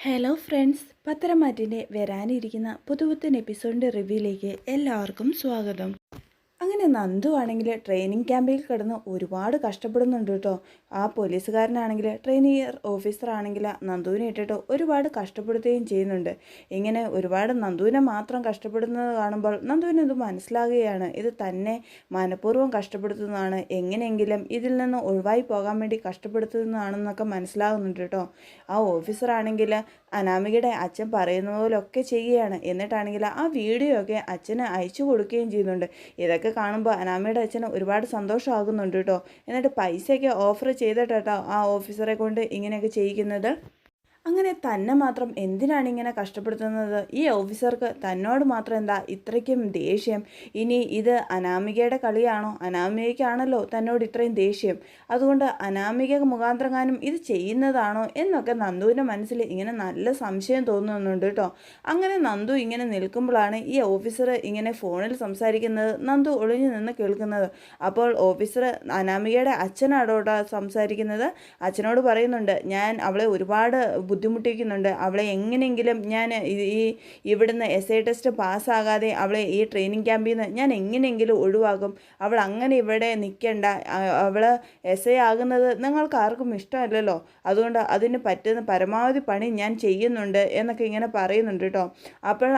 Hello friends, പത്തരമാറ്റിൻ്റെ വരാനിരിക്കുന്ന പുതുപുത്തൻ എപ്പിസോഡിൻ്റെ റിവ്യൂയിലേക്ക് എല്ലാവർക്കും സ്വാഗതം. അങ്ങനെ നന്ദു ആണെങ്കിൽ ട്രെയിനിങ് ക്യാമ്പിൽ കിടന്ന് ഒരുപാട് കഷ്ടപ്പെടുന്നുണ്ട് കേട്ടോ. ആ പോലീസുകാരനാണെങ്കിൽ ട്രെയിനിയർ ഓഫീസറാണെങ്കിൽ നന്ദുവിനെ ഇട്ടിട്ട് ഒരുപാട് കഷ്ടപ്പെടുത്തുകയും ചെയ്യുന്നുണ്ട്. ഇങ്ങനെ ഒരുപാട് നന്ദുവിനെ മാത്രം കഷ്ടപ്പെടുന്നത് കാണുമ്പോൾ നന്ദുവിന് ഇത് മനസ്സിലാകുകയാണ്, ഇത് തന്നെ മനഃപൂർവ്വം കഷ്ടപ്പെടുത്തുന്നതാണ്, എങ്ങനെയെങ്കിലും ഇതിൽ നിന്ന് ഒഴിവായി പോകാൻ വേണ്ടി കഷ്ടപ്പെടുത്തുന്നതാണെന്നൊക്കെ മനസ്സിലാകുന്നുണ്ട് കേട്ടോ. ആ ഓഫീസറാണെങ്കിൽ അനാമികയുടെ അച്ഛൻ പറയുന്ന പോലൊക്കെ ചെയ്യുകയാണ്. എന്നിട്ടാണെങ്കിൽ ആ വീഡിയോ ഒക്കെ അച്ഛന് അയച്ചു കൊടുക്കുകയും ചെയ്യുന്നുണ്ട്. ഇതൊക്കെ കാണുമ്പോൾ അനാമിയുടെ അച്ഛന് ഒരുപാട് സന്തോഷമാകുന്നുണ്ട് കേട്ടോ. എന്നിട്ട് പൈസയൊക്കെ ഓഫർ ചെയ്തിട്ടോ ആ ഓഫീസറെ കൊണ്ട് ഇങ്ങനെയൊക്കെ ചെയ്യിക്കുന്നത്. അങ്ങനെ തന്നെ മാത്രം എന്തിനാണ് ഇങ്ങനെ കഷ്ടപ്പെടുത്തുന്നത്? ഈ ഓഫീസർക്ക് തന്നോട് മാത്രം എന്താ ഇത്രയ്ക്കും ദേഷ്യം? ഇനി ഇത് അനാമികയുടെ കളിയാണോ? അനാമികയ്ക്കാണല്ലോ തന്നോട് ഇത്രയും ദേഷ്യം. അതുകൊണ്ട് അനാമിക മുഖാന്തരങ്ങാനും ഇത് ചെയ്യുന്നതാണോ എന്നൊക്കെ നന്ദുവിൻ്റെ മനസ്സിൽ ഇങ്ങനെ നല്ല സംശയം തോന്നുന്നുണ്ട് കേട്ടോ. അങ്ങനെ നന്ദു ഇങ്ങനെ നിൽക്കുമ്പോഴാണ് ഈ ഓഫീസർ ഇങ്ങനെ ഫോണിൽ സംസാരിക്കുന്നത് നന്ദു ഒളിഞ്ഞു നിന്ന് കേൾക്കുന്നത്. അപ്പോൾ ഓഫീസർ അനാമികയുടെ അച്ഛനാടോട്ടാ സംസാരിക്കുന്നത്. അച്ഛനോട് പറയുന്നുണ്ട്, ഞാൻ അവളെ ഒരുപാട് ബുദ്ധിമുട്ടിക്കുന്നുണ്ട്, അവളെ എങ്ങനെയെങ്കിലും ഞാൻ ഇവിടുന്ന് SI ടെസ്റ്റ് പാസ്സാകാതെ അവളെ ഈ ട്രെയിനിങ് ക്യാമ്പിൽ നിന്ന് ഞാൻ എങ്ങനെയെങ്കിലും ഒഴിവാക്കും. അവൾ അങ്ങനെ ഇവിടെ നിൽക്കേണ്ട, അവൾ SI ആകുന്നത് നിങ്ങൾക്ക് ആർക്കും ഇഷ്ടമല്ലല്ലോ, അതുകൊണ്ട് അതിന് പറ്റുന്ന പരമാവധി പണി ഞാൻ ചെയ്യുന്നുണ്ട് എന്നൊക്കെ ഇങ്ങനെ പറയുന്നുണ്ട് കേട്ടോ. അപ്പോൾ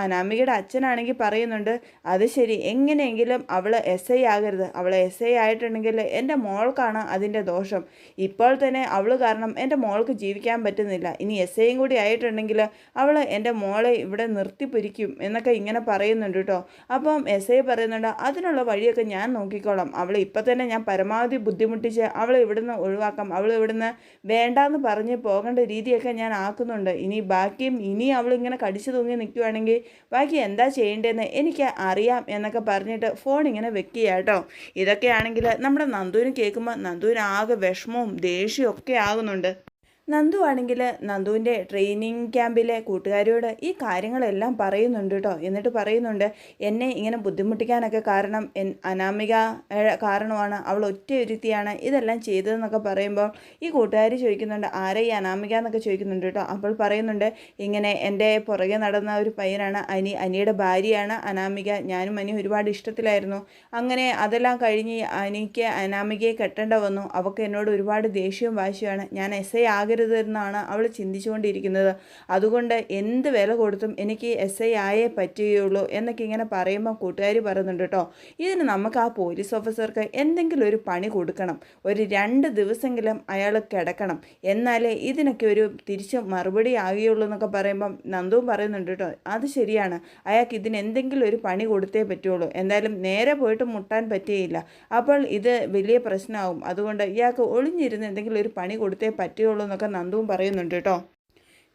അനാമികയുടെ അച്ഛനാണെങ്കിൽ പറയുന്നുണ്ട്, അത് ശരി, എങ്ങനെയെങ്കിലും അവൾ SI ആകരുത്, അവൾ SI ആയിട്ടുണ്ടെങ്കിൽ എൻ്റെ മോൾക്കാണ് അതിൻ്റെ ദോഷം. ഇപ്പോൾ തന്നെ അവൾ കാരണം എൻ്റെ മോൾക്ക് ജീവിക്കാൻ പറ്റുന്നില്ല, ഇനി SIയും കൂടി ആയിട്ടുണ്ടെങ്കിൽ അവൾ എൻ്റെ മോളെ ഇവിടെ നിർത്തിപ്പൊരിക്കും എന്നൊക്കെ ഇങ്ങനെ പറയുന്നുണ്ട് കേട്ടോ. അപ്പം SI പറയുന്നുണ്ട്, അതിനുള്ള വഴിയൊക്കെ ഞാൻ നോക്കിക്കോളാം, അവൾ ഇപ്പം തന്നെ ഞാൻ പരമാവധി ബുദ്ധിമുട്ടിച്ച് അവളെ ഇവിടുന്ന് ഒഴിവാക്കാം, അവൾ ഇവിടുന്ന് വേണ്ടാന്ന് പറഞ്ഞ് പോകേണ്ട രീതിയൊക്കെ ഞാൻ ആക്കുന്നുണ്ട്. ഇനി ബാക്കിയും ഇനി അവളിങ്ങനെ കടിച്ചു തൂങ്ങി നിൽക്കുകയാണെങ്കിൽ ബാക്കി എന്താ ചെയ്യേണ്ടതെന്ന് എനിക്ക് അറിയാം എന്നൊക്കെ പറഞ്ഞിട്ട് ഫോൺ ഇങ്ങനെ വെക്കുക കേട്ടോ. ഇതൊക്കെയാണെങ്കിൽ നമ്മുടെ നന്ദുവിന് കേൾക്കുമ്പോൾ നന്ദുവിന് ആകെ വിഷമവും ദേഷ്യവും ഒക്കെ ആകുന്നുണ്ട്. നന്ദു ആണെങ്കിൽ നന്ദുവിൻ്റെ ട്രെയിനിങ് ക്യാമ്പിലെ കൂട്ടുകാരിയോട് ഈ കാര്യങ്ങളെല്ലാം പറയുന്നുണ്ട് കേട്ടോ. എന്നിട്ട് പറയുന്നുണ്ട്, എന്നെ ഇങ്ങനെ ബുദ്ധിമുട്ടിക്കാനൊക്കെ കാരണം അനാമിക കാരണമാണ്, അവൾ ഒറ്റയൊരുത്തിയാണ് ഇതെല്ലാം ചെയ്തതെന്നൊക്കെ പറയുമ്പോൾ ഈ കൂട്ടുകാരി ചോദിക്കുന്നുണ്ട്, ആരെ ഈ അനാമിക എന്നൊക്കെ ചോദിക്കുന്നുണ്ട് കേട്ടോ. അപ്പോൾ പറയുന്നുണ്ട്, ഇങ്ങനെ എൻ്റെ പുറകെ നടന്ന ഒരു പയ്യനാണ് അനിയുടെ ഭാര്യയാണ് അനാമിക, ഞാനും അനി ഒരുപാട് ഇഷ്ടത്തിലായിരുന്നു. അങ്ങനെ അതെല്ലാം കഴിഞ്ഞ് എനിക്ക് അനാമികയെ കെട്ടേണ്ട വന്നു, അവൾക്ക് എന്നോട് ഒരുപാട് ദേഷ്യവും വാശിയുമാണ്, ഞാൻ SI ആകരുത് എന്നാണ് അവൾ ചിന്തിച്ചുകൊണ്ടിരിക്കുന്നത്, അതുകൊണ്ട് എന്ത് വില കൊടുത്തും എനിക്ക് SI ആയേ പറ്റുകയുള്ളൂ എന്നൊക്കെ ഇങ്ങനെ പറയുമ്പോൾ കൂട്ടുകാരി പറയുന്നുണ്ട് കേട്ടോ. ഇതിന് നമുക്ക് ആ പോലീസ് ഓഫീസർക്ക് എന്തെങ്കിലും ഒരു പണി കൊടുക്കണം, ഒരു 2 ദിവസമെങ്കിലും അയാൾ കിടക്കണം, എന്നാലേ ഇതിനൊക്കെ ഒരു തിരിച്ച് മറുപടി ആകുകയുള്ളൂ എന്നൊക്കെ പറയുമ്പം നന്ദുവും പറയുന്നുണ്ട് കേട്ടോ, അത് ശരിയാണ്, അയാൾക്ക് ഇതിന് എന്തെങ്കിലും ഒരു പണി കൊടുത്തേ പറ്റുള്ളൂ, എന്തായാലും നേരെ പോയിട്ട് മുട്ടാൻ പറ്റുകയില്ല, അപ്പോൾ ഇത് വലിയ പ്രശ്നമാകും, അതുകൊണ്ട് ഇയാൾക്ക് ഒളിഞ്ഞിരുന്ന് എന്തെങ്കിലും ഒരു പണി കൊടുത്തേ പറ്റുകയുള്ളൂ എന്നൊക്കെ നന്ദുവും പറയുന്നുണ്ട് കേട്ടോ.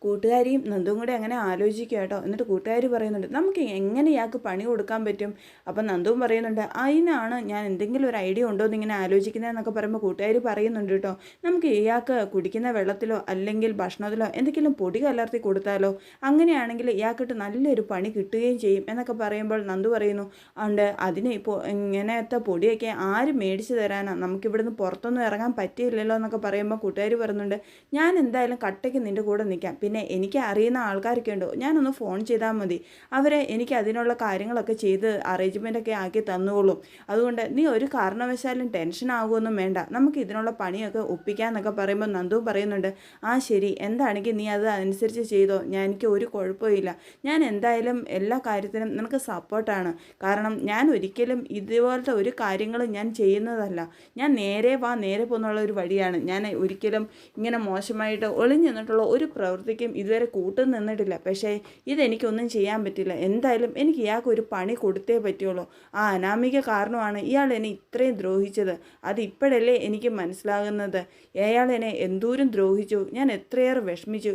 കൂട്ടുകാരിയും നന്ദും കൂടെ അങ്ങനെ ആലോചിക്കുക കേട്ടോ. എന്നിട്ട് കൂട്ടുകാരി പറയുന്നുണ്ട്, നമുക്ക് എങ്ങനെ ഇയാൾക്ക് പണി കൊടുക്കാൻ പറ്റും? അപ്പം നന്ദുവും പറയുന്നുണ്ട്, അതിനാണ് ഞാൻ എന്തെങ്കിലും ഒരു ഐഡിയ ഉണ്ടോ എന്നിങ്ങനെ ആലോചിക്കുന്നതെന്നൊക്കെ പറയുമ്പോൾ കൂട്ടുകാരി പറയുന്നുണ്ട് കേട്ടോ, നമുക്ക് ഇയാൾക്ക് കുടിക്കുന്ന വെള്ളത്തിലോ അല്ലെങ്കിൽ ഭക്ഷണത്തിലോ എന്തെങ്കിലും പൊടി കലർത്തി കൊടുത്താലോ, അങ്ങനെയാണെങ്കിൽ ഇയാൾക്കിട്ട് നല്ലൊരു പണി കിട്ടുകയും ചെയ്യും എന്നൊക്കെ പറയുമ്പോൾ നന്ദു പറയുന്നു, ഉണ്ട്, അതിന് ഇപ്പോൾ ഇങ്ങനത്തെ പൊടിയൊക്കെ ആര് മേടിച്ച് തരാനാണ്, നമുക്കിവിടുന്ന് പുറത്തൊന്നും ഇറങ്ങാൻ പറ്റിയില്ലല്ലോ എന്നൊക്കെ പറയുമ്പോൾ കൂട്ടുകാരി പറയുന്നുണ്ട്, ഞാൻ എന്തായാലും കട്ടയ്ക്ക് നിൻ്റെ കൂടെ നിൽക്കാം, പിന്നെ എനിക്ക് അറിയുന്ന ആൾക്കാരൊക്കെ ഉണ്ടോ, ഞാനൊന്ന് ഫോൺ ചെയ്താൽ മതി, അവരെ എനിക്ക് അതിനുള്ള കാര്യങ്ങളൊക്കെ ചെയ്ത് അറേഞ്ച്മെൻ്റൊക്കെ ആക്കി തന്നുകൊള്ളും, അതുകൊണ്ട് നീ ഒരു കാരണവശാലും ടെൻഷൻ ആകുമൊന്നും വേണ്ട, നമുക്ക് ഇതിനുള്ള പണിയൊക്കെ ഒപ്പിക്കാമെന്നൊക്കെ പറയുമ്പോൾ നന്ദു പറയുന്നുണ്ട്, ആ ശരി, എന്താണെങ്കിൽ നീ അത് അനുസരിച്ച് ചെയ്തോ, എനിക്ക് ഒരു കുഴപ്പമില്ല, ഞാൻ എന്തായാലും എല്ലാ കാര്യത്തിനും നിനക്ക് സപ്പോർട്ടാണ്, കാരണം ഞാൻ ഒരിക്കലും ഇതുപോലത്തെ ഒരു കാര്യങ്ങളും ഞാൻ ചെയ്യുന്നതല്ല, ഞാൻ നേരെ വാ നേരെ പോകുന്നുള്ള ഒരു വഴിയാണ്, ഞാൻ ഒരിക്കലും ഇങ്ങനെ മോശമായിട്ട് ഒളിഞ്ഞു നിന്നിട്ടുള്ള ഒരു പ്രവൃത്തിക്കും ഇതുവരെ കൂട്ടും നിന്നിട്ടില്ല, പക്ഷേ ഇതെനിക്കൊന്നും ചെയ്യാൻ പറ്റില്ല, എന്തായാലും എനിക്ക് ഇയാൾക്ക് ഒരു പണി കൊടുത്തേ പറ്റുള്ളൂ, ആ അനാമിക കാരണമാണ് ഇയാൾ എന്നെ ഇത്രയും ദ്രോഹിച്ചത്, അത് ഇപ്പോഴല്ലേ എനിക്ക് മനസ്സിലാകുന്നത്, അയാൾ എന്നെ എന്തോരം ദ്രോഹിച്ചു, ഞാൻ എത്രയേറെ വിഷമിച്ചു,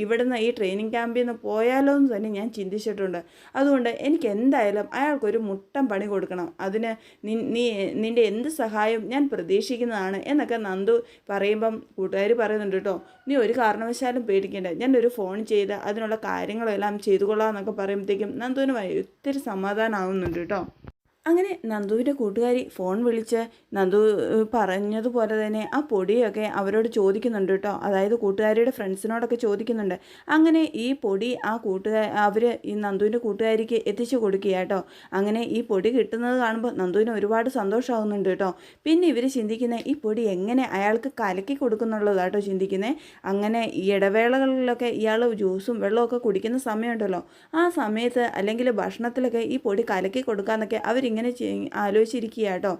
ഇവിടുന്ന് ഈ ട്രെയിനിങ് ക്യാമ്പിൽ നിന്ന് പോയാലോ എന്ന് തന്നെ ഞാൻ ചിന്തിച്ചിട്ടുണ്ട്, അതുകൊണ്ട് എനിക്ക് എന്തായാലും അയാൾക്കൊരു മുട്ടം പണി കൊടുക്കണം, അതിന് നിൻ്റെ എന്ത് സഹായം ഞാൻ പ്രതീക്ഷിക്കുന്നതാണ് എന്നൊക്കെ നന്ദു പറയുമ്പം കൂട്ടുകാർ പറയുന്നുണ്ട് കേട്ടോ, നീ ഒരു കാരണവശാലും പേടിക്കേണ്ട, ഞാനൊരു ഫോൺ ചെയ്ത് അതിനുള്ള കാര്യങ്ങളെല്ലാം ചെയ്തു കൊള്ളാം എന്നൊക്കെ പറയുമ്പോഴത്തേക്കും നന്ദുവിന് ഒത്തിരി സമാധാനമാകുന്നുണ്ട് കേട്ടോ. അങ്ങനെ നന്ദുവിൻ്റെ കൂട്ടുകാരി ഫോൺ വിളിച്ച് നന്ദു പറഞ്ഞതുപോലെ തന്നെ ആ പൊടിയൊക്കെ അവരോട് ചോദിക്കുന്നുണ്ട് കേട്ടോ. അതായത് കൂട്ടുകാരിയുടെ ഫ്രണ്ട്സിനോടൊക്കെ ചോദിക്കുന്നുണ്ട്. അങ്ങനെ ഈ പൊടി ആ അവർ ഈ നന്ദുവിൻ്റെ കൂട്ടുകാരിക്ക് എത്തിച്ചു കൊടുക്കുക കേട്ടോ. അങ്ങനെ ഈ പൊടി കിട്ടുന്നത് കാണുമ്പോൾ നന്ദുവിന് ഒരുപാട് സന്തോഷമാകുന്നുണ്ട് കേട്ടോ. പിന്നെ ഇവർ ചിന്തിക്കുന്നത് ഈ പൊടി എങ്ങനെ അയാൾക്ക് കലക്കി കൊടുക്കുന്നുള്ളതാട്ടോ ചിന്തിക്കുന്നത്. അങ്ങനെ ഈ ഇടവേളകളിലൊക്കെ ഇയാൾ ജ്യൂസും വെള്ളമൊക്കെ കുടിക്കുന്ന സമയമുണ്ടല്ലോ, ആ സമയത്ത് അല്ലെങ്കിൽ ഭക്ഷണത്തിലൊക്കെ ഈ പൊടി കലക്കി കൊടുക്കാമെന്നൊക്കെ അവരിങ്ങനെ ആലോചിച്ചിരിക്കുക കേട്ടോ.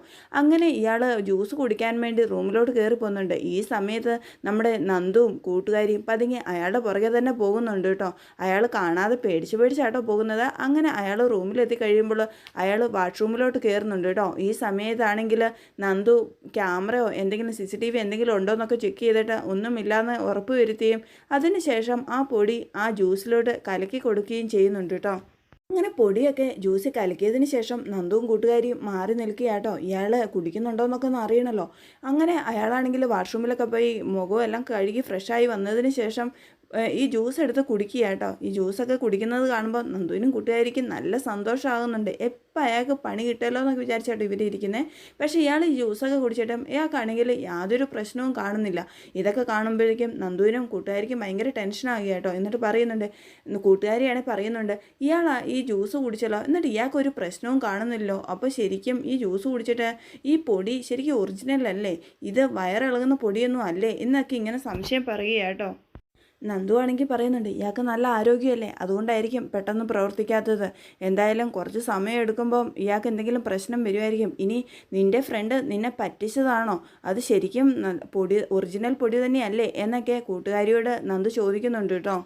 അങ്ങനെ ഇയാൾ ജ്യൂസ് കുടിക്കാൻ വേണ്ടി റൂമിലോട്ട് കയറി പോകുന്നുണ്ട്. ഈ സമയത്ത് നമ്മുടെ നന്ദുവും കൂട്ടുകാരിയും പതുങ്ങി അയാളുടെ പുറകെ തന്നെ പോകുന്നുണ്ട് കേട്ടോ. അയാൾ കാണാതെ പേടിച്ചാട്ടോ പോകുന്നത്. അങ്ങനെ അയാൾ റൂമിലെത്തി കഴിയുമ്പോൾ അയാൾ വാഷ്റൂമിലോട്ട് കയറുന്നുണ്ട് കേട്ടോ. ഈ സമയത്താണെങ്കിൽ നന്ദു ക്യാമറയോ എന്തെങ്കിലും CCTV എന്തെങ്കിലും ഉണ്ടോ എന്നൊക്കെ ചെക്ക് ചെയ്തിട്ട് ഒന്നുമില്ലാന്ന് ഉറപ്പ് വരുത്തുകയും അതിനുശേഷം ആ പൊടി ആ ജ്യൂസിലോട്ട് കലക്കി കൊടുക്കുകയും ചെയ്യുന്നുണ്ട് കേട്ടോ. അങ്ങനെ പൊടിയൊക്കെ ജ്യൂസിൽ കലക്കിയതിന് ശേഷം നന്ദുവും കൂട്ടുകാരിയും മാറി നിൽക്കുകയാട്ടോ. ഇയാൾ കുടിക്കുന്നുണ്ടോ എന്നൊക്കെ ഒന്ന് അറിയണമല്ലോ. അങ്ങനെ അയാളാണെങ്കിൽ വാഷ്റൂമിലൊക്കെ പോയി മുഖവും എല്ലാം കഴുകി ഫ്രഷായി വന്നതിന് ശേഷം ഈ ജ്യൂസ് എടുത്ത് കുടിക്കുക കേട്ടോ. ഈ ജ്യൂസൊക്കെ കുടിക്കുന്നത് കാണുമ്പോൾ നന്ദുവിനും കൂട്ടുകാരിക്കും നല്ല സന്തോഷമാകുന്നുണ്ട്. എപ്പോൾ അയാൾക്ക് പണി കിട്ടുമല്ലോ എന്നൊക്കെ വിചാരിച്ചാട്ടോ ഇവരിയ്ക്കുന്നത്. പക്ഷേ ഇയാൾ ഈ ജ്യൂസൊക്കെ കുടിച്ചിട്ടും ഇയാൾക്കാണെങ്കിൽ യാതൊരു പ്രശ്നവും കാണുന്നില്ല. ഇതൊക്കെ കാണുമ്പോഴേക്കും നന്ദുവിനും കൂട്ടുകാരിക്കും ഭയങ്കര ടെൻഷനാകുക കേട്ടോ. എന്നിട്ട് പറയുന്നുണ്ട്, കൂട്ടുകാരിയാണെങ്കിൽ പറയുന്നുണ്ട്, ഇയാൾ ഈ ജ്യൂസ് കുടിച്ചല്ലോ, എന്നിട്ട് ഇയാൾക്കൊരു പ്രശ്നവും കാണുന്നില്ലോ. അപ്പോൾ ശരിക്കും ഈ ജ്യൂസ് കുടിച്ചിട്ട് ഈ പൊടി ശരിക്കും ഒറിജിനൽ അല്ലേ, ഇത് വയറിളകുന്ന പൊടിയൊന്നും അല്ലേ എന്നൊക്കെ ഇങ്ങനെ സംശയം പറയുക കേട്ടോ. നന്ദു ആണെങ്കിൽ പറയുന്നുണ്ട്, ഇയാൾക്ക് നല്ല ആരോഗ്യമല്ലേ, അതുകൊണ്ടായിരിക്കും പെട്ടെന്ന് പ്രവർത്തിക്കാത്തത്. എന്തായാലും കുറച്ച് സമയം എടുക്കുമ്പം ഇയാൾക്ക് എന്തെങ്കിലും പ്രശ്നം വരുമായിരിക്കും. ഇനി നിൻ്റെ ഫ്രണ്ട് നിന്നെ പറ്റിച്ചതാണോ, അത് ശരിക്കും പൊടി ഒറിജിനൽ പൊടി തന്നെയല്ലേ എന്നൊക്കെ കൂട്ടുകാരിയോട് നന്ദു ചോദിക്കുന്നുണ്ട് കേട്ടോ.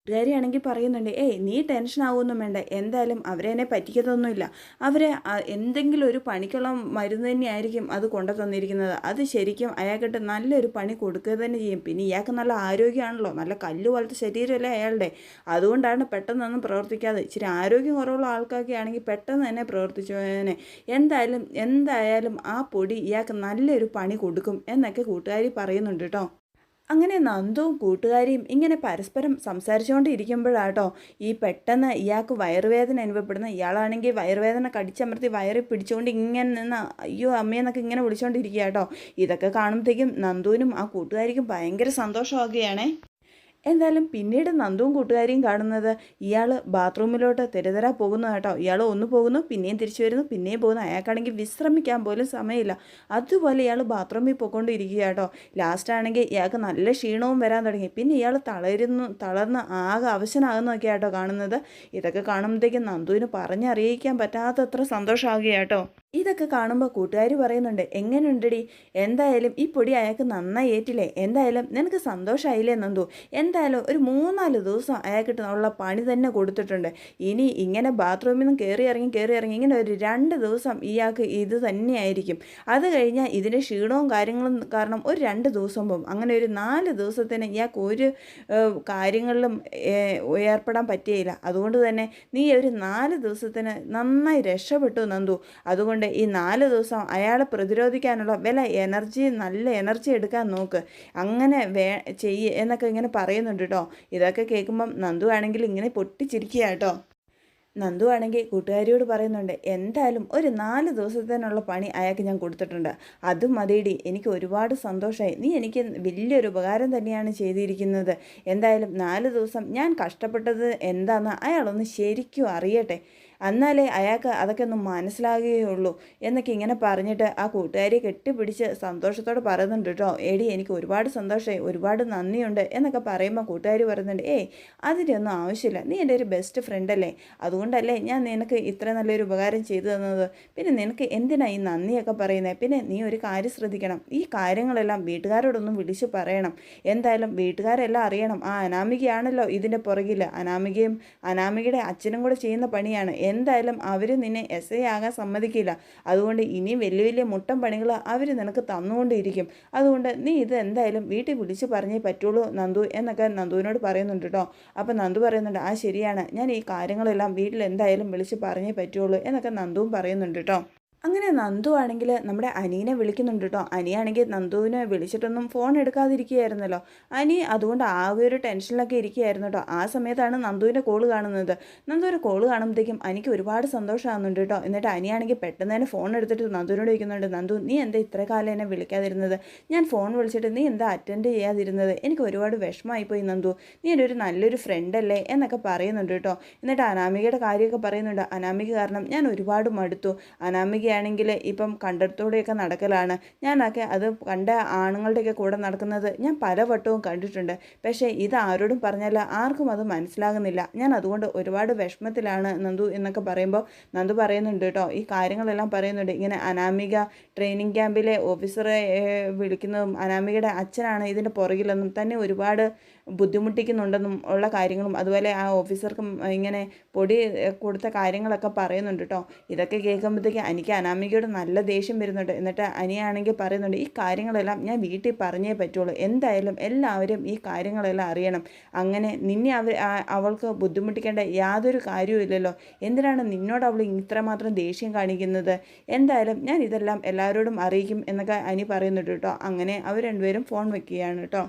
കൂട്ടുകാരിയാണെങ്കിൽ പറയുന്നുണ്ട്, നീ ടെൻഷൻ ആവുമൊന്നും വേണ്ട, എന്തായാലും അവരെന്നെ പറ്റിക്കത്തൊന്നുമില്ല. അവരെ എന്തെങ്കിലും ഒരു പണിക്കുള്ള മരുന്ന് തന്നെയായിരിക്കും അത് കൊണ്ടു തന്നിരിക്കുന്നത്. അത് ശരിക്കും അയാൾക്കിട്ട് നല്ലൊരു പണി കൊടുക്കുക തന്നെ ചെയ്യും. പിന്നെ ഇയാൾക്ക് നല്ല ആരോഗ്യമാണല്ലോ, നല്ല കല്ല് പോലത്തെ ശരീരമല്ലേ അയാളുടെ, അതുകൊണ്ടാണ് പെട്ടെന്നൊന്നും പ്രവർത്തിക്കാതെ. ഇച്ചിരി ആരോഗ്യം കുറവുള്ള ആൾക്കാരൊക്കെ ആണെങ്കിൽ പെട്ടെന്ന് തന്നെ പ്രവർത്തിച്ചതിനെ. എന്തായാലും ആ പൊടി ഇയാൾക്ക് നല്ലൊരു പണി കൊടുക്കും എന്നൊക്കെ കൂട്ടുകാരി പറയുന്നുണ്ട് കേട്ടോ. അങ്ങനെ നന്ദുവും കൂട്ടുകാരിയും ഇങ്ങനെ പരസ്പരം സംസാരിച്ചുകൊണ്ടിരിക്കുമ്പോഴാട്ടോ ഈ പെട്ടെന്ന് ഇയാൾക്ക് വയറുവേദന അനുഭവപ്പെടുന്ന. ഇയാളാണെങ്കിൽ വയറുവേദന കടിച്ചമർത്തി വയറിൽ പിടിച്ചുകൊണ്ട് ഇങ്ങനെ നിന്ന് അയ്യോ അമ്മയെന്നൊക്കെ ഇങ്ങനെ വിളിച്ചുകൊണ്ടിരിക്കുക കേട്ടോ. ഇതൊക്കെ കാണുമ്പോഴത്തേക്കും നന്ദുവിനും ആ കൂട്ടുകാരിക്കും ഭയങ്കര സന്തോഷമാകുകയാണേ. എന്തായാലും പിന്നീട് നന്ദുവും കൂട്ടുകാരിയും കാണുന്നത് ഇയാൾ ബാത്റൂമിലോട്ട് തെരുതെര പോകുന്നു കേട്ടോ. ഇയാൾ ഒന്ന് പോകുന്നു, പിന്നെയും തിരിച്ചു വരുന്നു, പിന്നെയും പോകുന്നു. അയാൾക്കാണെങ്കിൽ വിശ്രമിക്കാൻ പോലും സമയമില്ല. അതുപോലെ ഇയാൾ ബാത്റൂമിൽ പോയിക്കൊണ്ടിരിക്കുക കേട്ടോ. ലാസ്റ്റാണെങ്കിൽ ഇയാൾക്ക് നല്ല ക്ഷീണവും വരാൻ തുടങ്ങി. പിന്നെ ഇയാൾ തളർന്ന് ആകെ അവശനാകുന്നൊക്കെ കേട്ടോ കാണുന്നത്. ഇതൊക്കെ കാണുമ്പോഴത്തേക്കും നന്ദുവിന് പറഞ്ഞറിയിക്കാൻ പറ്റാത്തത്ര സന്തോഷമാകുക കേട്ടോ. ഇതൊക്കെ കാണുമ്പോൾ കൂട്ടുകാർ പറയുന്നുണ്ട്, എങ്ങനെയുണ്ടടി, എന്തായാലും ഈ പൊടി അയാൾക്ക് നന്നായി ഏറ്റില്ലേ, എന്തായാലും നിനക്ക് സന്തോഷമായില്ലേ നന്ദു, എന്തായാലും ഒരു 3-4 ദിവസം അയാൾക്കിട്ട് ഉള്ള പണി തന്നെ കൊടുത്തിട്ടുണ്ട്. ഇനി ഇങ്ങനെ ബാത്റൂമിൽ നിന്ന് കയറി ഇറങ്ങി ഇങ്ങനെ ഒരു 2 ദിവസം ഇയാൾക്ക് ഇത് തന്നെയായിരിക്കും. അത് കഴിഞ്ഞാൽ ഇതിൻ്റെ ക്ഷീണവും കാര്യങ്ങളും കാരണം ഒരു 2 ദിവസം പോകും. അങ്ങനെ ഒരു 4 ദിവസത്തിന് ഇയാൾക്ക് ഒരു കാര്യങ്ങളിലും ഏർപ്പെടാൻ പറ്റുകയില്ല. അതുകൊണ്ട് തന്നെ നീ ഒരു 4 ദിവസത്തിന് നന്നായി രക്ഷപ്പെട്ടു നന്ദു. അതുകൊണ്ട് ഈ 4 ദിവസം അയാളെ പ്രതിരോധിക്കാനുള്ള നല്ല എനർജി എടുക്കാൻ നോക്ക്, അങ്ങനെ ചെയ്യ് എന്നൊക്കെ ഇങ്ങനെ പറയുന്നുണ്ട് കേട്ടോ. ഇതൊക്കെ കേൾക്കുമ്പം നന്ദു ആണെങ്കിൽ ഇങ്ങനെ പൊട്ടിച്ചിരിക്കുക കേട്ടോ. നന്ദു ആണെങ്കിൽ കൂട്ടുകാരിയോട് പറയുന്നുണ്ട്, എന്തായാലും ഒരു 4 ദിവസത്തിനുള്ള പണി അയാൾക്ക് ഞാൻ കൊടുത്തിട്ടുണ്ട്, അതും മതിയിടി, എനിക്ക് ഒരുപാട് സന്തോഷമായി, നീ എനിക്ക് വലിയൊരു ഉപകാരം തന്നെയാണ് ചെയ്തിരിക്കുന്നത്. എന്തായാലും 4 ദിവസം ഞാൻ കഷ്ടപ്പെട്ടത് എന്താണെന്ന് അയാളൊന്ന് ശരിക്കും അറിയട്ടെ, എന്നാലേ അയാൾക്ക് അതൊക്കെ ഒന്ന് മനസ്സിലാകുകയുള്ളൂ എന്നൊക്കെ ഇങ്ങനെ പറഞ്ഞിട്ട് ആ കൂട്ടുകാരിയെ കെട്ടിപ്പിടിച്ച് സന്തോഷത്തോടെ പറയുന്നുണ്ട് കേട്ടോ. എടി എനിക്ക് ഒരുപാട് സന്തോഷമായി, ഒരുപാട് നന്ദിയുണ്ട് എന്നൊക്കെ പറയുമ്പോൾ കൂട്ടുകാരി പറയുന്നുണ്ട്, അതിൻ്റെ ഒന്നും ആവശ്യമില്ല, നീ എൻ്റെ ഒരു ബെസ്റ്റ് ഫ്രണ്ടല്ലേ, അതുകൊണ്ടല്ലേ ഞാൻ നിനക്ക് ഇത്ര നല്ലൊരു ഉപകാരം ചെയ്തു തന്നത്, പിന്നെ നിനക്ക് എന്തിനാ ഈ നന്ദിയൊക്കെ പറയുന്നത്, പിന്നെ നീ ഒരു കാര്യം ശ്രദ്ധിക്കണം, ഈ കാര്യങ്ങളെല്ലാം വീട്ടുകാരോടൊന്നും വിളിച്ച് പറയണം, എന്തായാലും വീട്ടുകാരെല്ലാം അറിയണം, ആ അനാമികയാണല്ലോ ഇതിൻ്റെ പുറകിൽ, അനാമികയുടെ അച്ഛനും കൂടെ ചെയ്യുന്ന പണിയാണ്, എന്തായാലും അവർ നിന്നെ SI ആകാൻ സമ്മതിക്കില്ല, അതുകൊണ്ട് ഇനി വലിയ വലിയ മുട്ടൻ പണികൾ അവർ നിനക്ക് തന്നുകൊണ്ടിരിക്കും, അതുകൊണ്ട് നീ ഇത് എന്തായാലും വീട്ടിൽ വിളിച്ച് പറഞ്ഞേ പറ്റുള്ളൂ നന്ദു എന്നൊക്കെ നന്ദുവിനോട് പറയുന്നുണ്ട് കേട്ടോ. അപ്പം നന്ദു പറയുന്നുണ്ട്, ആ ശരിയാണ്, ഞാൻ ഈ കാര്യങ്ങളെല്ലാം വീട്ടിൽ എന്തായാലും വിളിച്ച് പറഞ്ഞേ പറ്റുള്ളൂ എന്നൊക്കെ നന്ദുവും പറയുന്നുണ്ട് കേട്ടോ. അങ്ങനെ നന്ദു ആണെങ്കിൽ നമ്മുടെ അനീനെ വിളിക്കുന്നുണ്ട് കേട്ടോ. അനിയാണെങ്കിൽ നന്ദുവിനെ വിളിച്ചിട്ടൊന്നും ഫോൺ എടുക്കാതിരിക്കുകയായിരുന്നല്ലോ. അനി അതുകൊണ്ട് ആകെ ഒരു ടെൻഷനിലൊക്കെ ഇരിക്കുകയായിരുന്നു കേട്ടോ. ആ സമയത്താണ് നന്ദുവിൻ്റെ കോള് കാണുന്നത്. നന്ദുവിൻ്റെ കോള് കാണുമ്പോഴത്തേക്കും എനിക്ക് ഒരുപാട് സന്തോഷമാകുന്നുണ്ട് കേട്ടോ. എന്നിട്ട് അനിയാണെങ്കിൽ പെട്ടെന്ന് തന്നെ ഫോൺ എടുത്തിട്ട് നന്ദുവിനോട് ചോദിക്കുന്നുണ്ട്, നന്ദു നീ എന്താ ഇത്ര കാലം എന്നെ വിളിക്കാതിരുന്നത്? ഞാൻ ഫോൺ വിളിച്ചിട്ട് നീ എന്താ അറ്റൻഡ് ചെയ്യാതിരുന്നത്? എനിക്ക് ഒരുപാട് വിഷമമായിപ്പോയി നന്ദു. നീ എൻ്റെ ഒരു നല്ലൊരു ഫ്രണ്ടല്ലേ എന്നൊക്കെ പറയുന്നുണ്ട് കേട്ടോ. എന്നിട്ട് അനാമികയുടെ കാര്യമൊക്കെ പറയുന്നുണ്ട്. അനാമിക കാരണം ഞാൻ ഒരുപാട് മടുത്തു. അനാമികയാണെങ്കിൽ ഇപ്പം കണ്ടത്തോടെയൊക്കെ നടക്കലാണ്. ഞാനൊക്കെ അത് കണ്ട ആണുങ്ങളുടെയൊക്കെ കൂടെ നടക്കുന്നത് ഞാൻ പലവട്ടവും കണ്ടിട്ടുണ്ട്. പക്ഷേ ഇത് ആരോടും പറഞ്ഞാൽ ആർക്കും അത് മനസ്സിലാകുന്നില്ല. ഞാൻ അതുകൊണ്ട് ഒരുപാട് വിഷമത്തിലാണ് നന്ദു എന്നൊക്കെ പറയുമ്പോൾ നന്ദു പറയുന്നുണ്ട് കേട്ടോ. ഈ കാര്യങ്ങളെല്ലാം പറയുന്നുണ്ട്. ഇങ്ങനെ അനാമിക ട്രെയിനിങ് ക്യാമ്പിലെ ഓഫീസറെ വിളിക്കുന്നതും അനാമികയുടെ അച്ഛനാണ് ഇതിൻ്റെ പുറകിലെന്നും തന്നെ ഒരുപാട് ബുദ്ധിമുട്ടിക്കുന്നുണ്ടെന്നും ഉള്ള കാര്യങ്ങളും അതുപോലെ ആ ഓഫീസർക്കും ഇങ്ങനെ പൊടി കൊടുത്ത കാര്യങ്ങളൊക്കെ പറയുന്നുണ്ട് കേട്ടോ. ഇതൊക്കെ കേൾക്കുമ്പോഴത്തേക്ക് എനിക്ക് അനാമികയോട് നല്ല ദേഷ്യം വരുന്നുണ്ട്. എന്നിട്ട് അനിയാണെങ്കിൽ പറയുന്നുണ്ട്, ഈ കാര്യങ്ങളെല്ലാം ഞാൻ വീട്ടിൽ പറഞ്ഞേ പറ്റുള്ളൂ. എന്തായാലും എല്ലാവരും ഈ കാര്യങ്ങളെല്ലാം അറിയണം. അങ്ങനെ നിന്നെ അവൾക്ക് ബുദ്ധിമുട്ടിക്കേണ്ട യാതൊരു കാര്യവും ഇല്ലല്ലോ. എന്തിനാണ് നിന്നോട് അവൾ ഇത്രമാത്രം ദേഷ്യം കാണിക്കുന്നത്? എന്തായാലും ഞാൻ ഇതെല്ലാം എല്ലാവരോടും അറിയിക്കും എന്നൊക്കെ അനി പറയുന്നുണ്ട് കേട്ടോ. അങ്ങനെ അവർ രണ്ടുപേരും ഫോൺ വെക്കുകയാണ് കേട്ടോ.